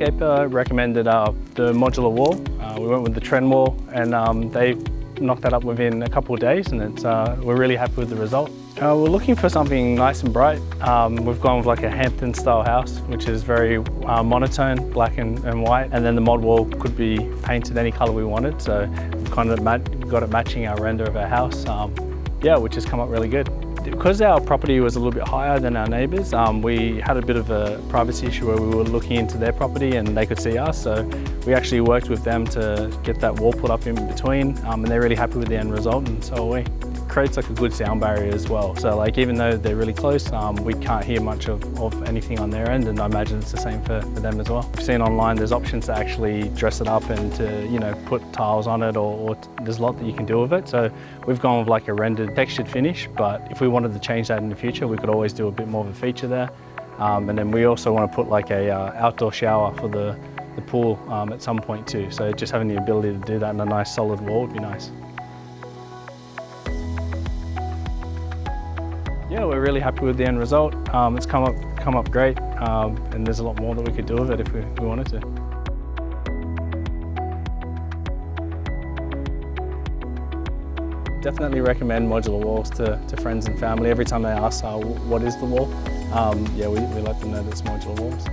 landscaper recommended the modular wall. We went with the trend wall, and they knocked that up within a couple of days, and we're really happy with the result. We're looking for something nice and bright. We've gone with like a Hamptons style house, which is very monotone, black and white, and then the mod wall could be painted any colour we wanted, so we've kind of got it matching our render of our house, which has come up really good. Because our property was a little bit higher than our neighbours, we had a bit of a privacy issue where we were looking into their property and they could see us, so we actually worked with them to get that wall put up in between, and they're really happy with the end result, and so are we. It creates like a good sound barrier as well, so like even though they're really close, we can't hear much of anything on their end, and I imagine it's the same for them as well. We've seen online there's options to actually dress it up and to, you know, put tiles on it, or there's a lot that you can do with it, so we've gone with like a rendered textured finish, but if we wanted to change that in the future, we could always do a bit more of a feature there. And then we also want to put like a outdoor shower for the pool at some point too, so just having the ability to do that in a nice solid wall would be nice. Yeah, we're really happy with the end result. It's come up great, and there's a lot more that we could do with it if we wanted to. Definitely recommend modular walls to friends and family. Every time they ask, what is the wall? Yeah, we let them know that it's modular walls.